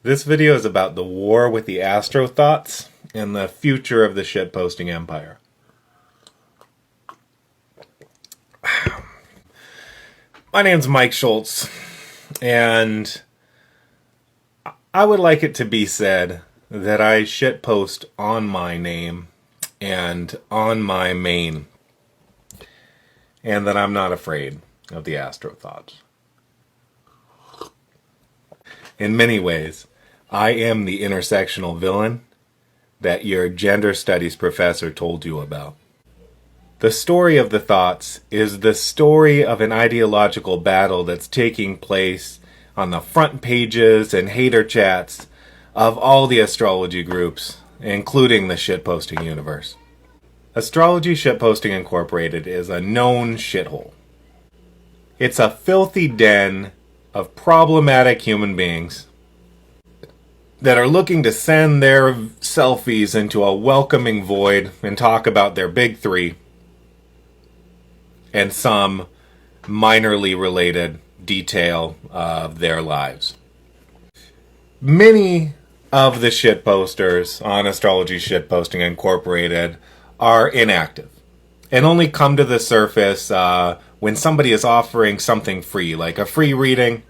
This video is about the war with the Astrothots and the future of the shitposting empire. My name's Mike Schultz, and I would like it to be said that I shitpost on my name and on my main, and that I'm not afraid of the Astrothots. In many ways, I am the intersectional villain that your gender studies professor told you about. The story of the Thoughts is the story of an ideological battle that's taking place on the front pages and hater chats of all the astrology groups, including the shitposting universe. Astrology Shitposting Incorporated is a known shithole. It's a filthy den of problematic human beings that are looking to send their selfies into a welcoming void and talk about their big three and some minorly related detail of their lives. Many of the shitposters on Astrology Shitposting Incorporated are inactive and only come to the surface when somebody is offering something free, like a free reading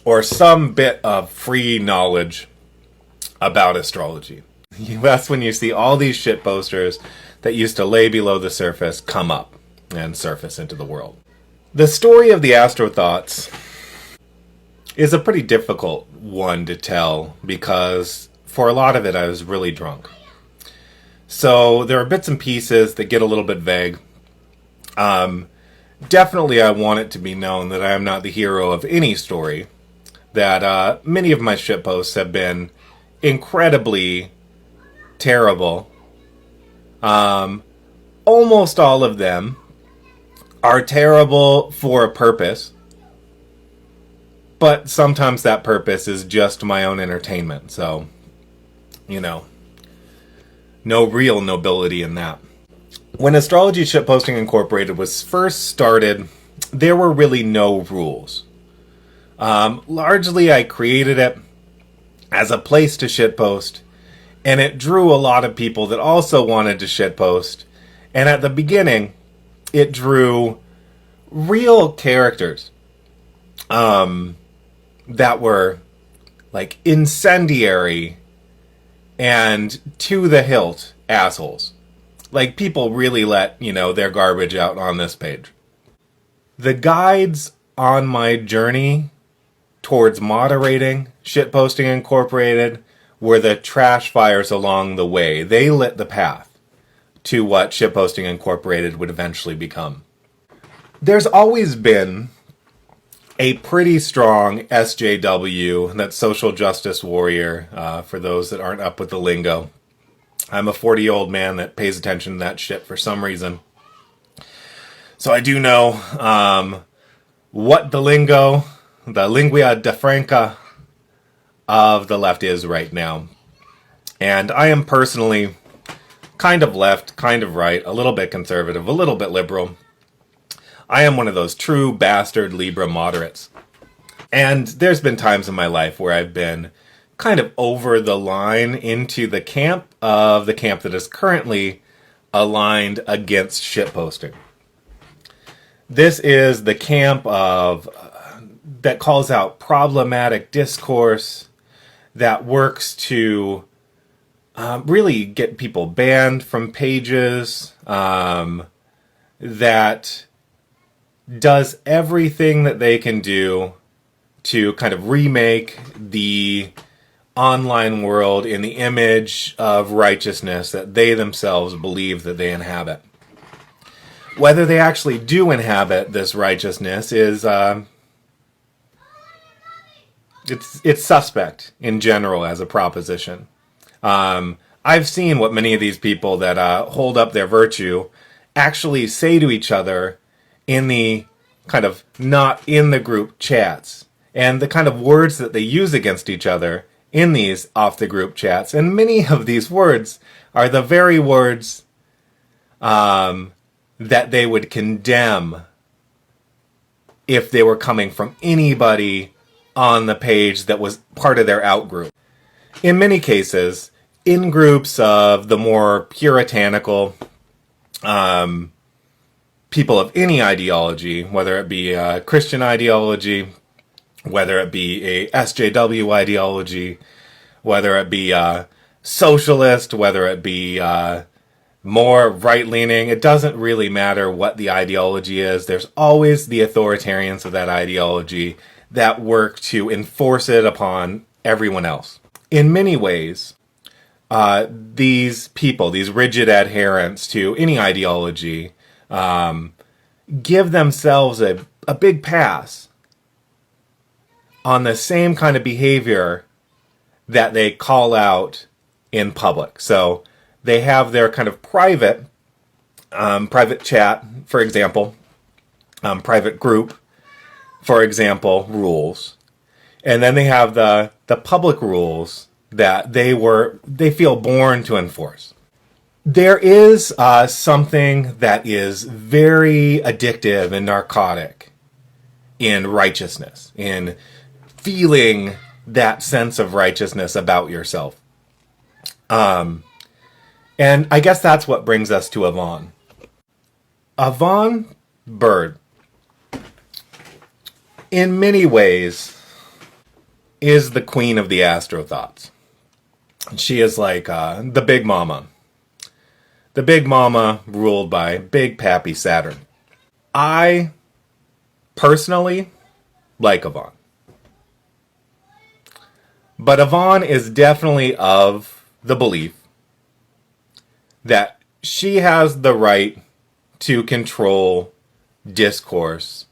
or some bit of free knowledge about astrology. That's when you see all these shitposters that used to lay below the surface come up and surface into the world. The story of the Astrothots is a pretty difficult one to tell because for a lot of it I was really drunk. So there are bits and pieces that get a little bit vague. Definitely I want it to be known that I am not the hero of any story, that many of my shitposts have been incredibly terrible. Almost all of them are terrible for a purpose, but sometimes that purpose is just my own entertainment, so, no real nobility in that. When Astrology Shitposting Incorporated was first started, there were really no rules. Largely I created it as a place to shitpost, and it drew a lot of people that also wanted to shitpost, and at the beginning it drew real characters that were like incendiary and to the hilt assholes. Like, people really let, their garbage out on this page. The guides on my journey towards moderating Shitposting Incorporated were the trash fires along the way. They lit the path to what Shitposting Incorporated would eventually become. There's always been a pretty strong SJW, that's social justice warrior, for those that aren't up with the lingo. I'm a 40-year-old man that pays attention to that shit for some reason. So I do know what the lingo, the lingua de franca of the left is right now. And I am personally kind of left, kind of right, a little bit conservative, a little bit liberal. I am one of those true bastard Libra moderates. And there's been times in my life where I've been kind of over the line into the camp that is currently aligned against shitposting. This is the camp of that calls out problematic discourse, that works to really get people banned from pages, that does everything that they can do to kind of remake the online world in the image of righteousness that they themselves believe that they inhabit. Whether they actually do inhabit this righteousness is it's suspect in general as a proposition. I've seen what many of these people that hold up their virtue actually say to each other in the kind of not in the group chats, and the kind of words that they use against each other in these off the group chats. And many of these words are the very words that they would condemn if they were coming from anybody on the page that was part of their outgroup. In many cases, in groups of the more puritanical people of any ideology, whether it be a Christian ideology, whether it be a SJW ideology, whether it be socialist, whether it be more right-leaning, it doesn't really matter what the ideology is. There's always the authoritarians of that ideology that work to enforce it upon everyone else. In many ways, these people, these rigid adherents to any ideology, give themselves a big pass on the same kind of behavior that they call out in public. So they have their kind of private chat, for example, private group, for example, rules. And then they have the public rules that they feel born to enforce. There is something that is very addictive and narcotic in righteousness, in feeling that sense of righteousness about yourself. And I guess that's what brings us to Yvonne. Yvonne Bird, in many ways, is the queen of the Astrothots. She is like the Big Mama. The Big Mama ruled by Big Pappy Saturn. I personally like Yvonne. But Yvonne is definitely of the belief that she has the right to control discourse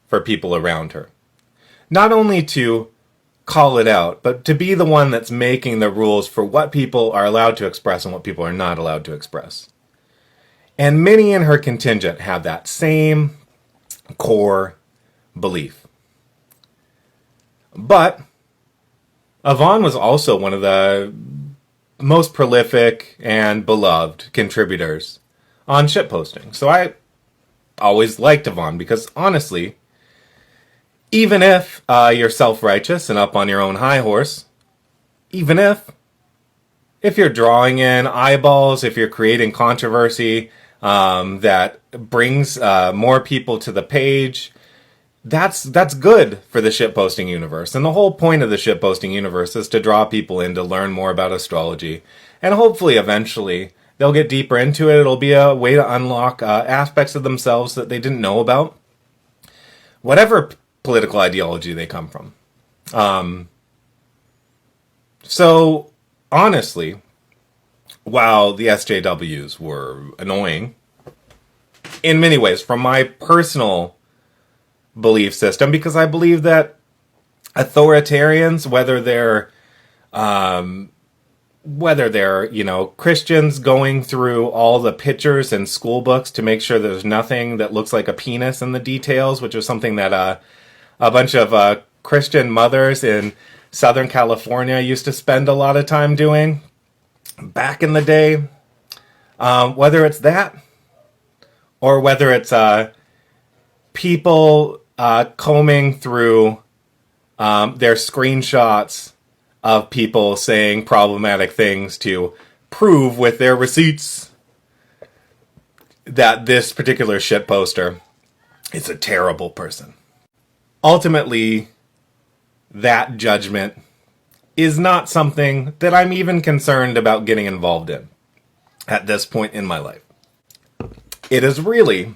for people around her. Not only to call it out, but to be the one that's making the rules for what people are allowed to express and what people are not allowed to express. And many in her contingent have that same core belief. But Yvonne was also one of the most prolific and beloved contributors on shitposting. So I always liked Yvonne because honestly, even if you're self-righteous and up on your own high horse, even if you're drawing in eyeballs, if you're creating controversy that brings more people to the page, that's good for the shitposting universe. And the whole point of the shitposting universe is to draw people in to learn more about astrology. And hopefully, eventually, they'll get deeper into it. It'll be a way to unlock aspects of themselves that they didn't know about. Whatever political ideology they come from. So, honestly, while the SJWs were annoying, in many ways, from my personal belief system, because I believe that authoritarians, whether they're Christians going through all the pictures and school books to make sure there's nothing that looks like a penis in the details, which is something that a bunch of Christian mothers in Southern California used to spend a lot of time doing back in the day. Whether it's that, or whether it's people combing through their screenshots of people saying problematic things to prove with their receipts that this particular shitposter is a terrible person. Ultimately, that judgment is not something that I'm even concerned about getting involved in at this point in my life. It is really,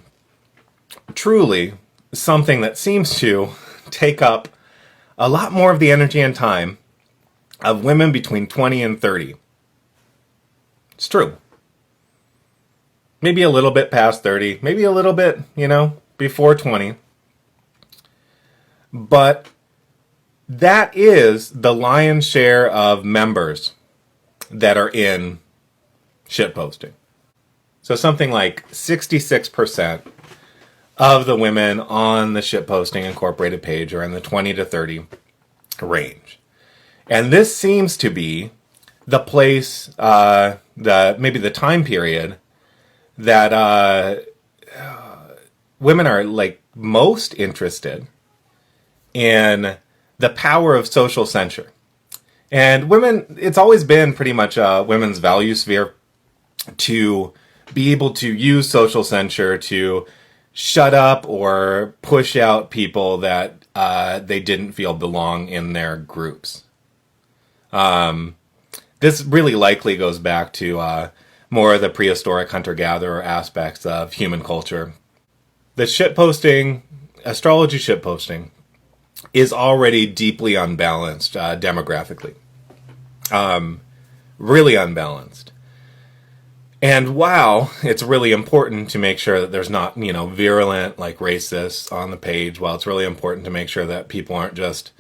truly something that seems to take up a lot more of the energy and time of women between 20 and 30. It's true. Maybe a little bit past 30, maybe a little bit, before 20. But that is the lion's share of members that are in shitposting. So something like 66% of the women on the Shitposting Incorporated page are in the 20 to 30 range. And this seems to be the place, maybe the time period that women are like most interested in the power of social censure. And women, it's always been pretty much women's value sphere to be able to use social censure to shut up or push out people that they didn't feel belong in their groups. This really likely goes back to more of the prehistoric hunter-gatherer aspects of human culture. The shitposting, astrology shitposting, is already deeply unbalanced demographically. Really unbalanced. And while it's really important to make sure that there's not, virulent, like, racists on the page, while it's really important to make sure that people aren't just,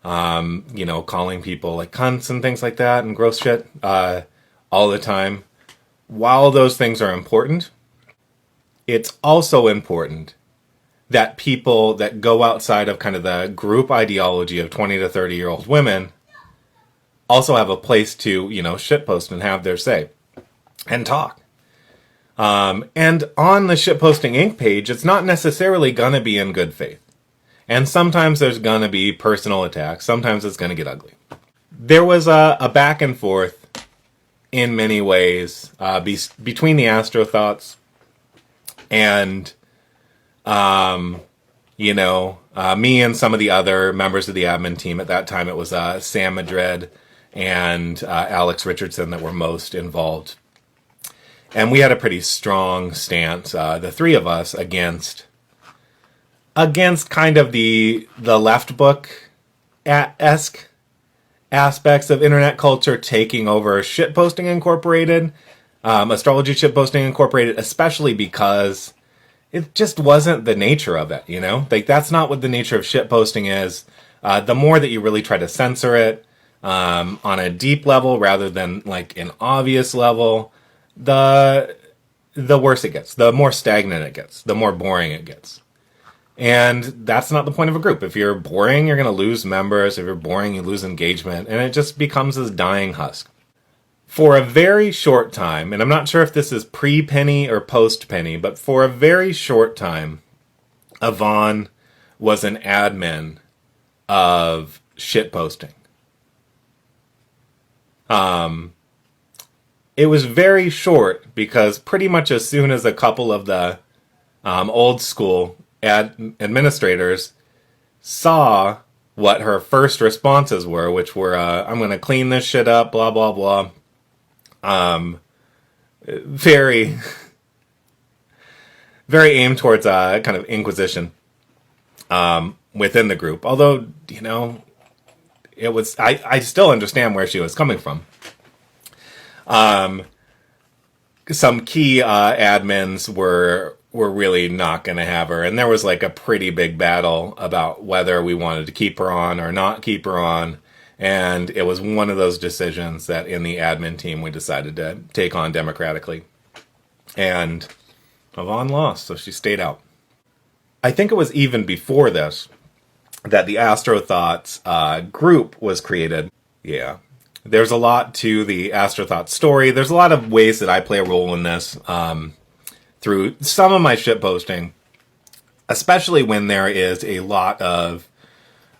calling people, like, cunts and things like that and gross shit all the time, while those things are important, it's also important that people that go outside of kind of the group ideology of 20 to 30-year-old women also have a place to, shitpost and have their say and talk. And on the Shitposting Inc. page, it's not necessarily going to be in good faith. And sometimes there's going to be personal attacks. Sometimes it's going to get ugly. There was a back and forth in many ways between the Astrothots and, me and some of the other members of the admin team. At that time, it was Sam Madrid and Alex Richardson that were most involved. And we had a pretty strong stance, the three of us, against kind of the left book-esque aspects of internet culture taking over Shitposting Incorporated, Astrology Shitposting Incorporated, especially because it just wasn't the nature of it, Like, that's not what the nature of shitposting is. The more that you really try to censor it on a deep level rather than, like, an obvious level, the worse it gets, the more stagnant it gets, the more boring it gets. And that's not the point of a group. If you're boring, you're going to lose members. If you're boring, you lose engagement. And it just becomes this dying husk. For a very short time, and I'm not sure if this is pre-Penny or post-Penny, but for a very short time, Yvonne was an admin of shitposting. It was very short because pretty much as soon as a couple of the old school administrators saw what her first responses were, which were, I'm going to clean this shit up, blah, blah, blah. Very, very aimed towards kind of inquisition within the group. Although, it was, I still understand where she was coming from. Some key admins were really not going to have her, and there was like a pretty big battle about whether we wanted to keep her on or not keep her on, and it was one of those decisions that in the admin team we decided to take on democratically. And Yvonne lost, so she stayed out. I think it was even before this that the Astrothots group was created. Yeah. There's a lot to the Astrothots story. There's a lot of ways that I play a role in this through some of my shitposting, especially when there is a lot of,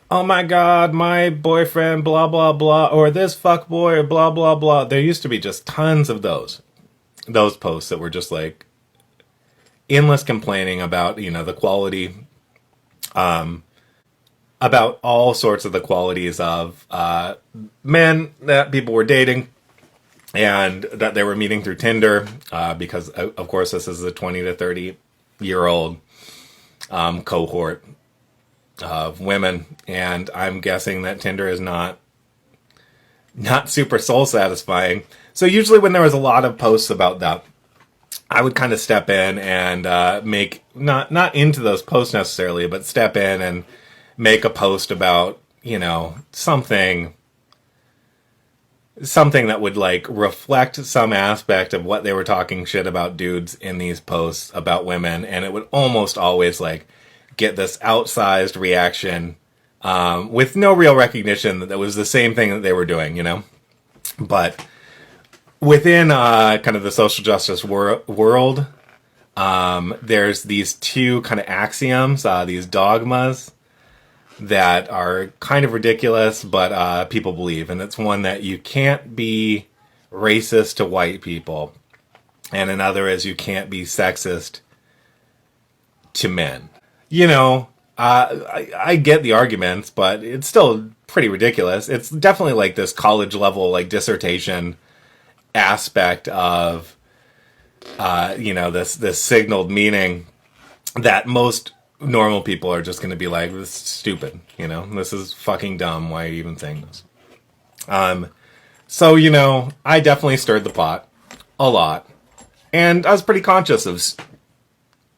oh my god, my boyfriend, blah, blah, blah, or this fuckboy, or blah, blah, blah. There used to be just tons of those posts that were just like endless complaining about, the quality, about all sorts of the qualities of men that people were dating and that they were meeting through Tinder, because, of course, this is a 20 to 30-year-old cohort of women, and I'm guessing that Tinder is not super soul-satisfying. So usually when there was a lot of posts about that, I would kind of step in and make, not into those posts necessarily, but step in and make a post about, something that would like reflect some aspect of what they were talking shit about dudes in these posts about women. And it would almost always like get this outsized reaction with no real recognition that it was the same thing that they were doing, But within kind of the social justice world, there's these two kind of axioms, these dogmas, that are kind of ridiculous, but people believe. And it's one that you can't be racist to white people. And another is you can't be sexist to men. You know, I get the arguments, but it's still pretty ridiculous. It's definitely like this college level, like dissertation aspect of, this signaled meaning that most normal people are just going to be like, this is stupid. This is fucking dumb. Why are you even saying this? So, I definitely stirred the pot a lot. And I was pretty conscious of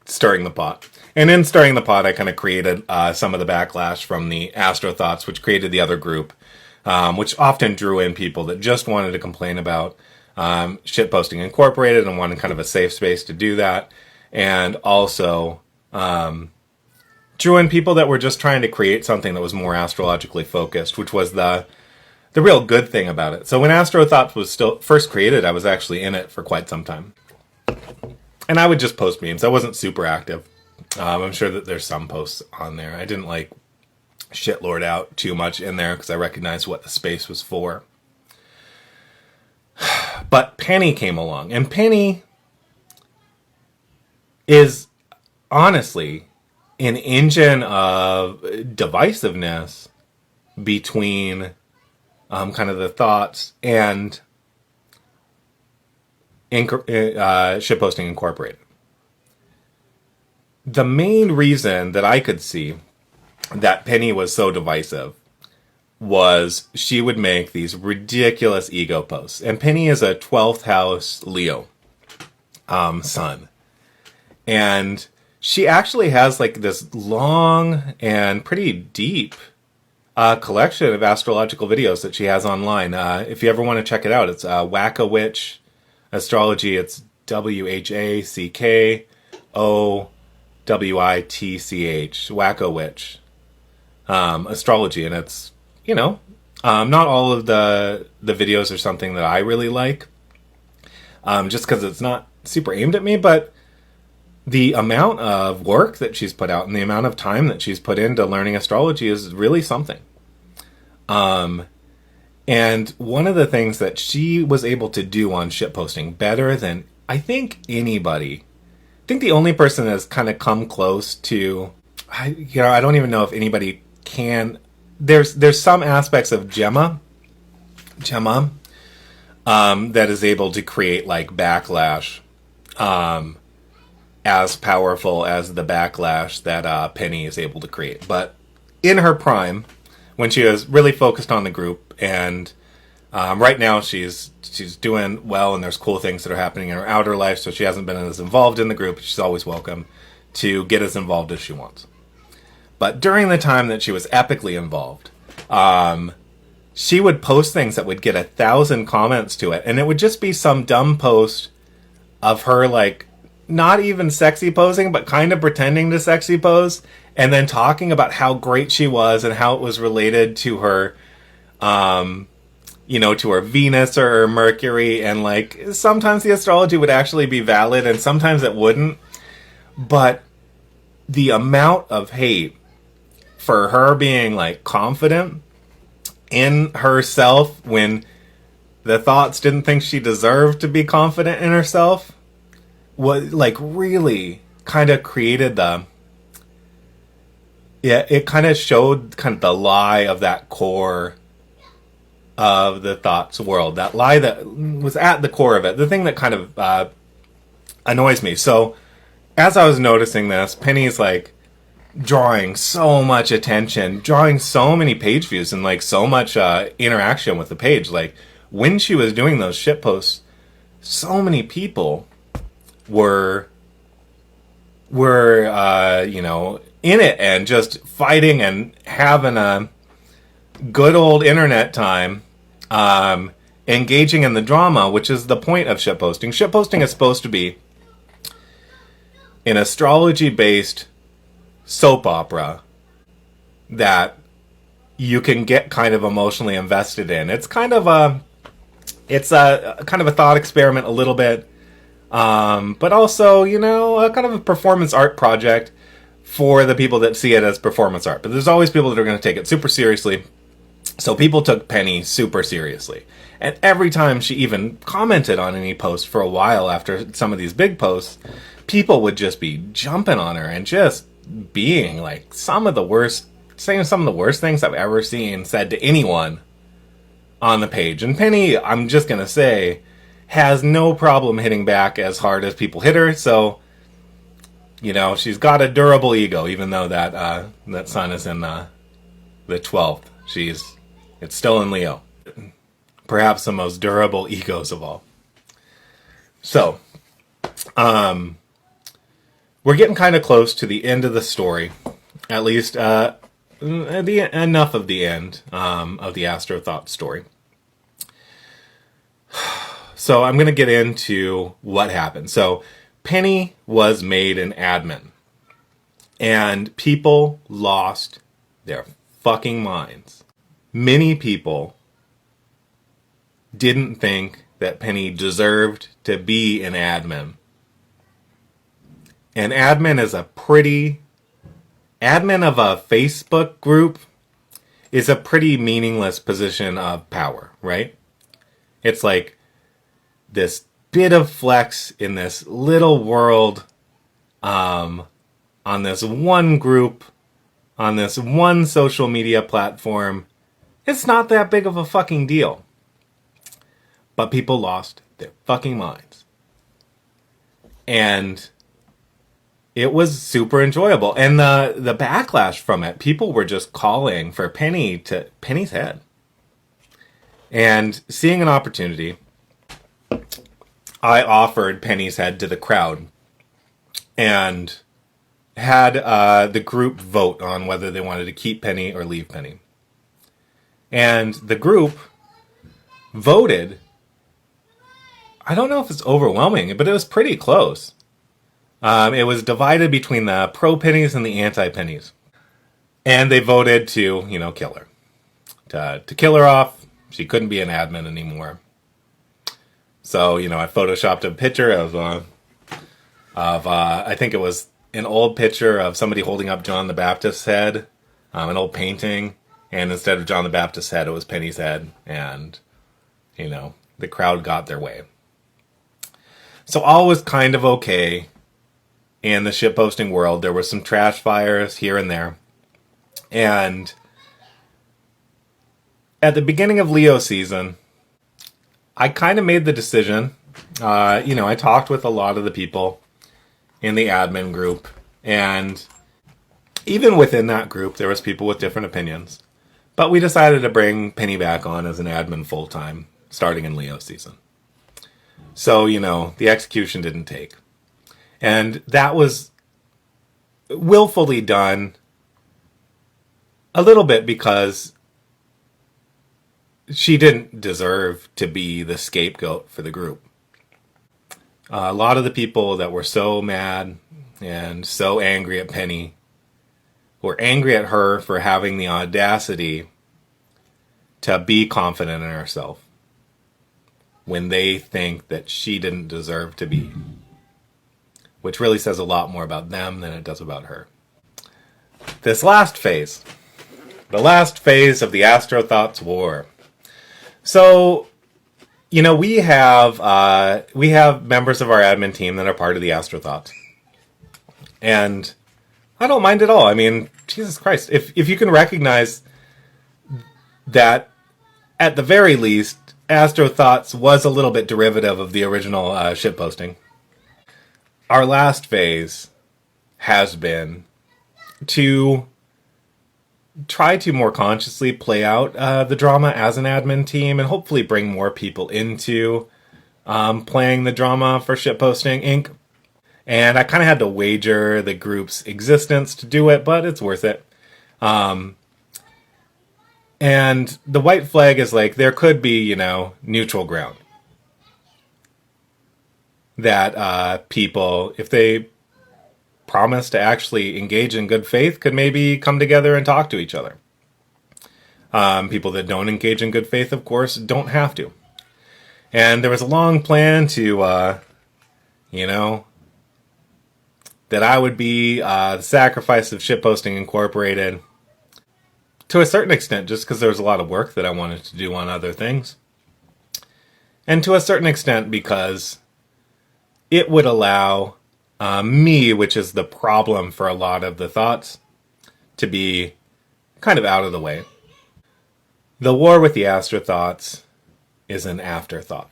stirring the pot. And in stirring the pot, I kind of created some of the backlash from the Astrothots, which created the other group, which often drew in people that just wanted to complain about Shitposting Incorporated and wanted kind of a safe space to do that. And also drew in people that were just trying to create something that was more astrologically focused, which was the real good thing about it. So when Astrothots was still first created, I was actually in it for quite some time. And I would just post memes. I wasn't super active. I'm sure that there's some posts on there. I didn't like shitlord out too much in there because I recognized what the space was for. But Penny came along. And Penny is honestly an engine of divisiveness between kind of the thoughts and Shitposting Incorporated. The main reason that I could see that Penny was so divisive was she would make these ridiculous ego posts. And Penny is a 12th house Leo sun. And she actually has like this long and pretty deep collection of astrological videos that she has online. If you ever want to check it out, it's Whack-A-Witch Astrology. It's WHACKOWITCH, Whack-A-Witch Astrology. And it's, not all of the videos are something that I really like, just because it's not super aimed at me, but the amount of work that she's put out and the amount of time that she's put into learning astrology is really something. And one of the things that she was able to do on shitposting better than I think anybody, I think the only person that's kind of come close to, I don't even know if anybody can. There's some aspects of Gemma, that is able to create like backlash, as powerful as the backlash that Penny is able to create. But in her prime, when she was really focused on the group, and right now she's doing well, and there's cool things that are happening in her outer life, so she hasn't been as involved in the group. She's always welcome to get as involved as she wants. But during the time that she was epically involved, she would post things that would get 1,000 comments to it, and it would just be some dumb post of her like not even sexy posing, but kind of pretending to sexy pose, and then talking about how great she was and how it was related to her, to her Venus or her Mercury. And like, sometimes the astrology would actually be valid and sometimes it wouldn't. But the amount of hate for her being like confident in herself when the thoughts didn't think she deserved to be confident in herself was like really kind of created it kind of showed kind of the lie of that core of the thoughts world, that lie that was at the core of it, the thing that kind of annoys me. So as I was noticing this, Penny's like drawing so much attention, drawing so many page views and like so much interaction with the page. Like when she was doing those shit posts, so many people were in it and just fighting and having a good old internet time, engaging in the drama, which is the point of shitposting. Shitposting is supposed to be an astrology-based soap opera that you can get kind of emotionally invested in. It's kind of a thought experiment a little bit. But also, a kind of a performance art project for the people that see it as performance art. But there's always people that are going to take it super seriously. So people took Penny super seriously. And every time she even commented on any post for a while after some of these big posts, people would just be jumping on her and just being like saying some of the worst things I've ever seen said to anyone on the page. And Penny, I'm just going to say, has no problem hitting back as hard as people hit her. So, you know, she's got a durable ego, even though that sun is in the 12th. It's still in Leo. Perhaps the most durable egos of all. So, we're getting kind of close to the end of the story. At least, enough of the end of the Astrothots story. So I'm going to get into what happened. So Penny was made an admin. And people lost their fucking minds. Many people didn't think that Penny deserved to be an admin. An admin is admin of a Facebook group is a pretty meaningless position of power, right? It's like this bit of flex in this little world, on this one group, on this one social media platform. It's not that big of a fucking deal. But people lost their fucking minds. And it was super enjoyable. And the backlash from it, people were just calling for Penny's head. And seeing an opportunity, I offered Penny's head to the crowd and had the group vote on whether they wanted to keep Penny or leave Penny. And the group voted. I don't know if it's overwhelming, but it was pretty close. It was divided between the pro-Pennies and the anti-Pennies. And they voted to, kill her. To kill her off. She couldn't be an admin anymore. So, I photoshopped a picture of I think it was an old picture of somebody holding up John the Baptist's head, an old painting, and instead of John the Baptist's head, it was Penny's head, and, the crowd got their way. So all was kind of okay in the shitposting world. There were some trash fires here and there, and at the beginning of Leo season, I kind of made the decision, I talked with a lot of the people in the admin group, and even within that group, there was people with different opinions. But we decided to bring Penny back on as an admin full-time, starting in Leo season. So, the execution didn't take. And that was willfully done a little bit because she didn't deserve to be the scapegoat for the group. A lot of the people that were so mad and so angry at Penny were angry at her for having the audacity to be confident in herself when they think that she didn't deserve to be. Which really says a lot more about them than it does about her. This last phase. The last phase of the Astrothots War. So, we have members of our admin team that are part of the Astrothots. And I don't mind at all. I mean, Jesus Christ. If you can recognize that, at the very least, Astrothots was a little bit derivative of the original shitposting. Our last phase has been to try to more consciously play out the drama as an admin team and hopefully bring more people into playing the drama for Shitposting Inc. And I kind of had to wager the group's existence to do it, but it's worth it. And the white flag is like, there could be, neutral ground. That people, if they promise to actually engage in good faith, could maybe come together and talk to each other. People that don't engage in good faith, of course, don't have to. And there was a long plan to, that I would be the sacrifice of Shitposting Incorporated to a certain extent, just because there was a lot of work that I wanted to do on other things. And to a certain extent because it would allow me, which is the problem for a lot of the thoughts, to be kind of out of the way. The war with the Astrothots is an afterthought.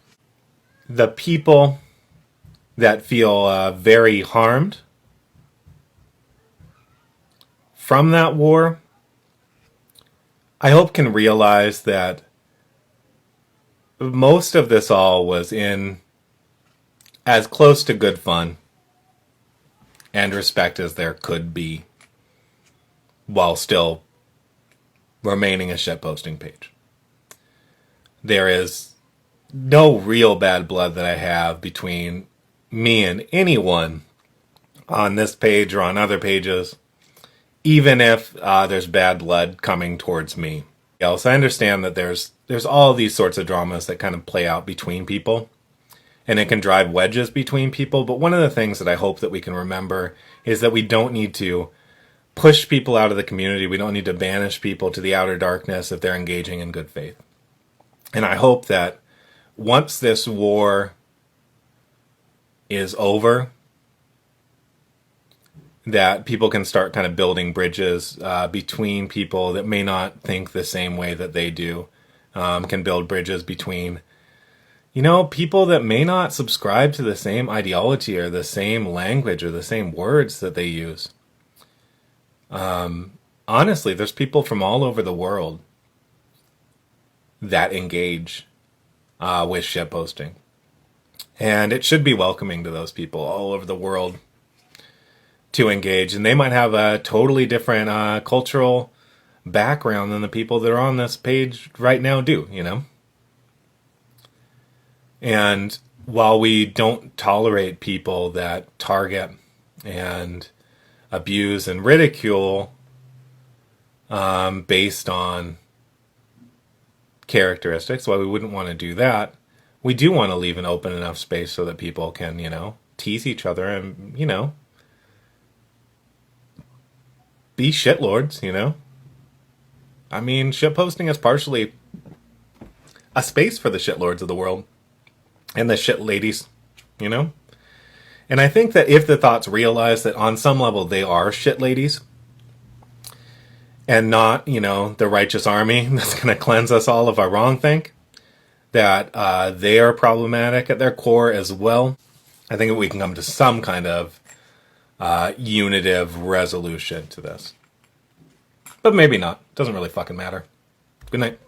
The people that feel very harmed from that war, I hope can realize that most of this all was in as close to good fun and respect as there could be, while still remaining a shitposting page. There is no real bad blood that I have between me and anyone on this page or on other pages, even if there's bad blood coming towards me. So I understand that there's all these sorts of dramas that kind of play out between people, and it can drive wedges between people. But one of the things that I hope that we can remember is that we don't need to push people out of the community. We don't need to banish people to the outer darkness if they're engaging in good faith. And I hope that once this war is over, that people can start kind of building bridges between people that may not think the same way that they do. Can build bridges between, people that may not subscribe to the same ideology or the same language or the same words that they use. Honestly, there's people from all over the world that engage with shitposting. And it should be welcoming to those people all over the world to engage. And they might have a totally different cultural background than the people that are on this page right now do, And while we don't tolerate people that target and abuse and ridicule based on characteristics, while we wouldn't want to do that, we do want to leave an open enough space so that people can, tease each other and, be shitlords, I mean, shitposting is partially a space for the shitlords of the world and the shit ladies, And I think that if the thoughts realize that on some level they are shit ladies and not, the righteous army that's going to cleanse us all of our wrongthink, that they are problematic at their core as well, I think that we can come to some kind of unitive resolution to this. But maybe not. Doesn't really fucking matter. Good night.